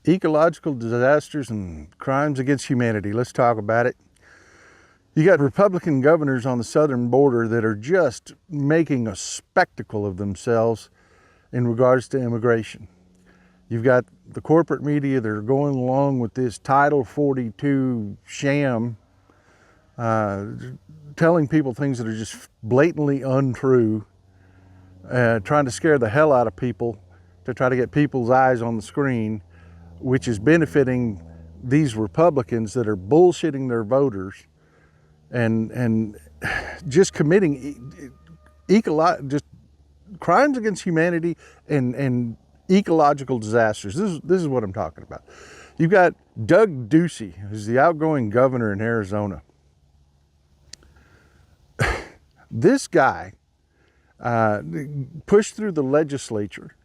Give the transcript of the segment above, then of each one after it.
Ecological disasters and crimes against humanity. Let's talk about it. You got Republican governors on the southern border that are just making a spectacle of themselves in regards to immigration. You've got the corporate media that are going along with this Title 42 sham, telling people things that are just blatantly untrue, trying to scare the hell out of people to try to get people's eyes on the screen, which is benefiting these Republicans that are bullshitting their voters and just committing just crimes against humanity and ecological disasters. This is what I'm talking about. You've got Doug Ducey, who's the outgoing governor in Arizona. This guy pushed through the legislature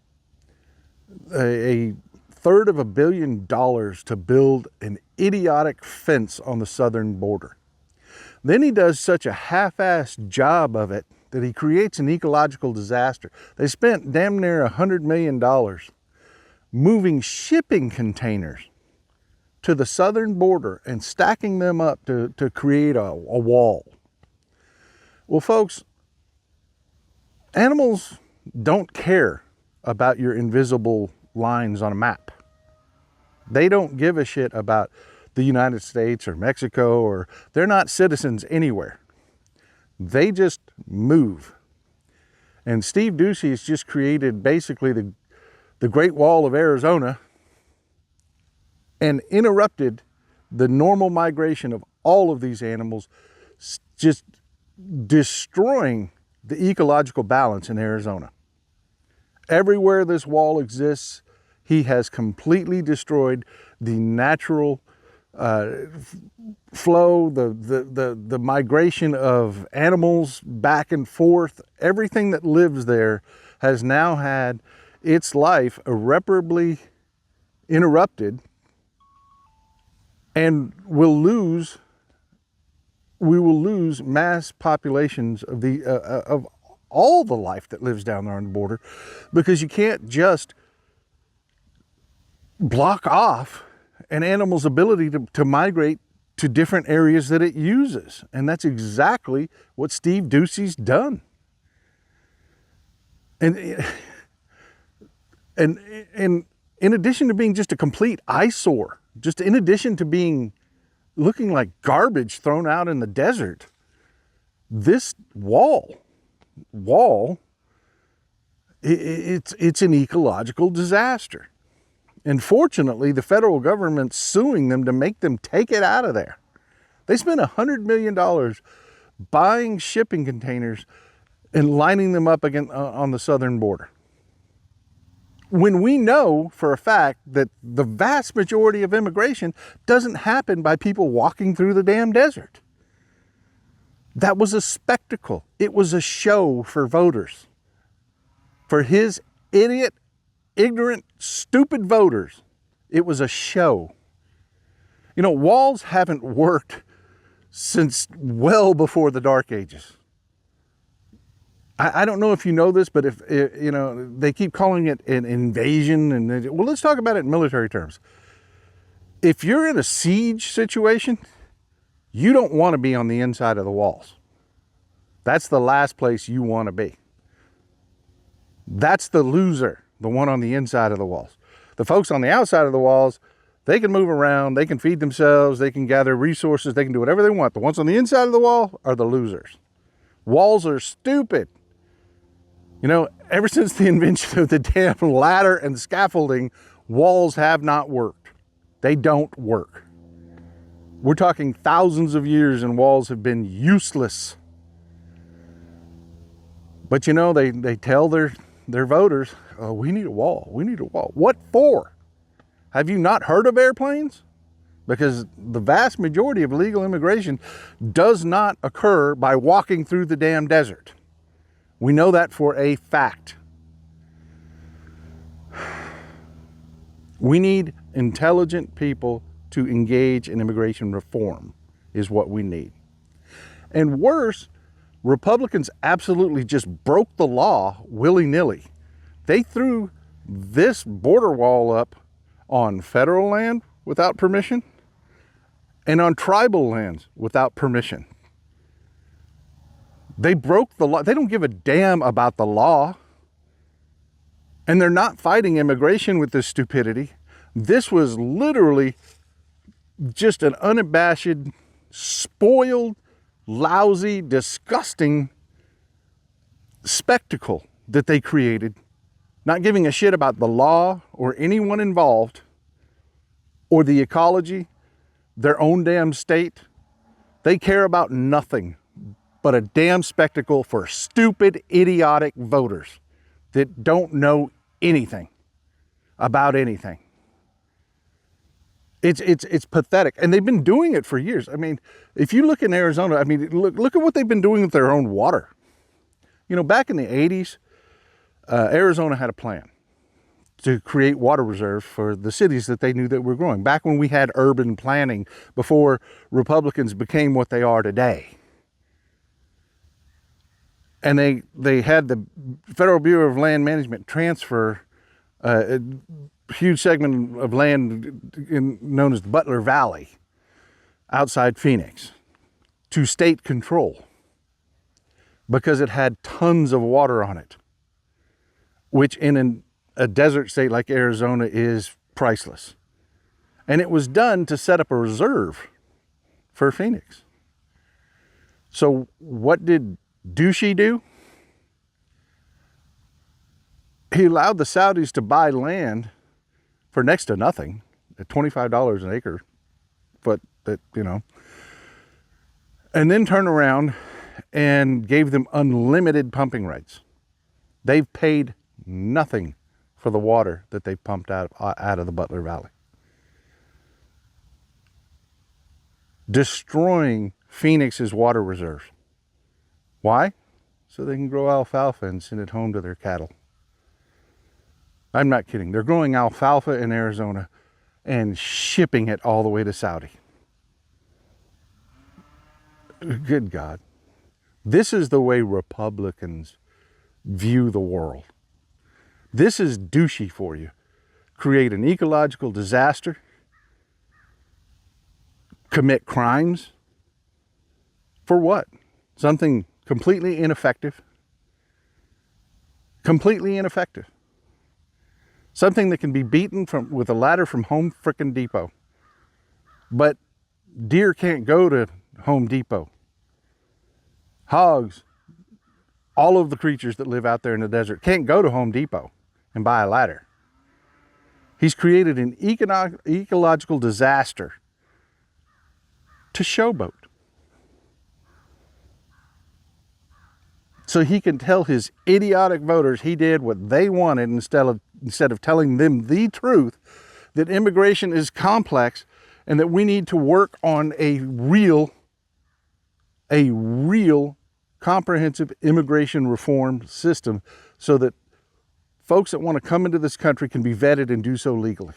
a third of $1 billion to build an idiotic fence on the southern border. Then he does such a half-assed job of it that he creates an ecological disaster. They spent damn near $100 million moving shipping containers to the southern border and stacking them up to create a wall. Well, folks, animals don't care about your invisible lines on a map. They don't give a shit about the United States or Mexico, or they're not citizens anywhere. They just move. And Steve Ducey has just created basically the Great Wall of Arizona and interrupted the normal migration of all of these animals, just destroying the ecological balance in Arizona. Everywhere this wall exists, he has completely destroyed the natural flow, the migration of animals back and forth. Everything that lives there has now had its life irreparably interrupted, and we will lose mass populations of all the life that lives down there on the border, because you can't just block off an animal's ability to migrate to different areas that it uses. And that's exactly what Steve Ducey's done. And in addition to being just a complete eyesore, just in addition to looking like garbage thrown out in the desert, this wall, it's an ecological disaster. And fortunately, the federal government's suing them to make them take it out of there. They spent $100 million buying shipping containers and lining them up again on the southern border, when we know for a fact that the vast majority of immigration doesn't happen by people walking through the damn desert. That was a spectacle. It was a show for voters. For his idiot, ignorant, stupid voters, it was a show. You know, walls haven't worked since well before the Dark Ages. I don't know if you know this, but if you know, they keep calling it an invasion, and well, let's talk about it in military terms. If you're in a siege situation, you don't want to be on the inside of the walls. That's the last place you want to be. That's the loser, the one on the inside of the walls. The folks on the outside of the walls, they can move around, they can feed themselves, they can gather resources, they can do whatever they want. The ones on the inside of the wall are the losers. Walls are stupid. You know, ever since the invention of the damn ladder and scaffolding, walls have not worked. They don't work. We're talking thousands of years and walls have been useless. But you know, they tell their voters, oh, we need a wall, we need a wall. What for? Have you not heard of airplanes? Because the vast majority of illegal immigration does not occur by walking through the damn desert. We know that for a fact. We need intelligent people to engage in immigration reform is what we need. And worse, Republicans absolutely just broke the law willy-nilly. They threw this border wall up on federal land without permission and on tribal lands without permission. They broke the law. They don't give a damn about the law. And they're not fighting immigration with this stupidity. This was literally just an unabashed, spoiled, lousy, disgusting spectacle that they created, not giving a shit about the law or anyone involved or the ecology, their own damn state. They care about nothing but a damn spectacle for stupid, idiotic voters that don't know anything about anything. It's pathetic. And they've been doing it for years. I mean, if you look in Arizona, I mean, look at what they've been doing with their own water. You know, back in the 80s, Arizona had a plan to create water reserves for the cities that they knew that were growing. Back when we had urban planning, before Republicans became what they are today. And they had the Federal Bureau of Land Management transfer a huge segment of land known as the Butler Valley outside Phoenix to state control because it had tons of water on it, which in a desert state like Arizona is priceless. And it was done to set up a reserve for Phoenix. So what did Ducey do? He allowed the Saudis to buy land for next to nothing, at $25 an acre, but that, you know, and then turn around and gave them unlimited pumping rights. They've paid nothing for the water that they pumped out of the Butler Valley. Destroying Phoenix's water reserves. Why? So they can grow alfalfa and send it home to their cattle. I'm not kidding. They're growing alfalfa in Arizona and shipping it all the way to Saudi. Good God. This is the way Republicans view the world. This is Ducey for you. Create an ecological disaster, commit crimes. For what? Something completely ineffective. Completely ineffective. Something that can be beaten with a ladder from Home frickin' Depot. But deer can't go to Home Depot. Hogs, all of the creatures that live out there in the desert can't go to Home Depot and buy a ladder. He's created an ecological disaster to showboat. So he can tell his idiotic voters he did what they wanted instead of telling them the truth, that immigration is complex and that we need to work on a real comprehensive immigration reform system so that folks that want to come into this country can be vetted and do so legally.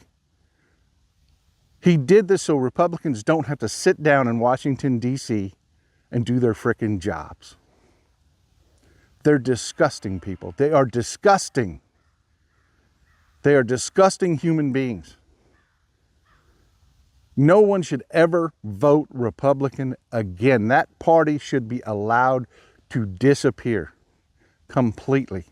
He did this so Republicans don't have to sit down in Washington, D.C. and do their frickin' jobs. They're disgusting people. They are disgusting. They are disgusting human beings. No one should ever vote Republican again. That party should be allowed to disappear completely.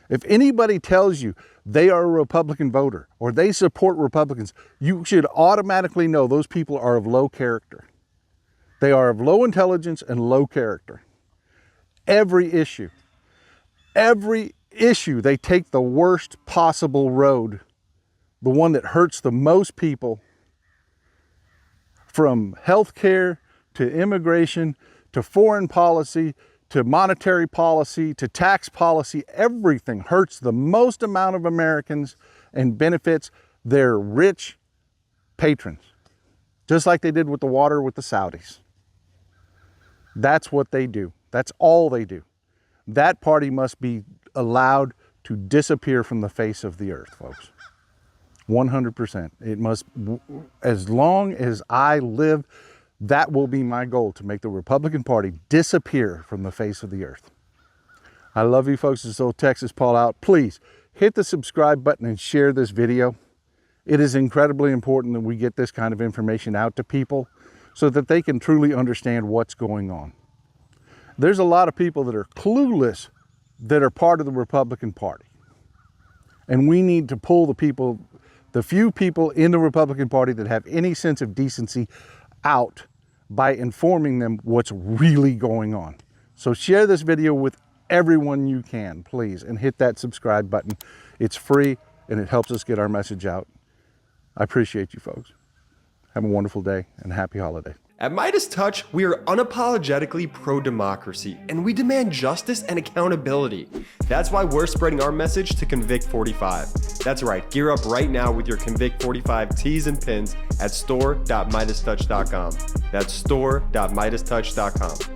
If anybody tells you they are a Republican voter or they support Republicans, you should automatically know those people are of low character. They are of low intelligence and low character. Every issue, they take the worst possible road, the one that hurts the most people, from healthcare to immigration to foreign policy to monetary policy to tax policy. Everything hurts the most amount of Americans and benefits their rich patrons, just like they did with the water with the Saudis. That's what they do. That's all they do. That party must be allowed to disappear from the face of the earth, folks. 100%. It must, as long as I live, that will be my goal, to make the Republican Party disappear from the face of the earth. I love you folks. This is old Texas Paul out. Please hit the subscribe button and share this video. It is incredibly important that we get this kind of information out to people so that they can truly understand what's going on. There's a lot of people that are clueless that are part of the Republican Party. And we need to pull the few people in the Republican Party that have any sense of decency out by informing them what's really going on. So share this video with everyone you can, please, and hit that subscribe button. It's free and it helps us get our message out. I appreciate you folks. Have a wonderful day and happy holiday. At MeidasTouch, we are unapologetically pro-democracy, and we demand justice and accountability. That's why we're spreading our message to Convict 45. That's right, gear up right now with your Convict 45 tees and pins at store.meidastouch.com. That's store.meidastouch.com.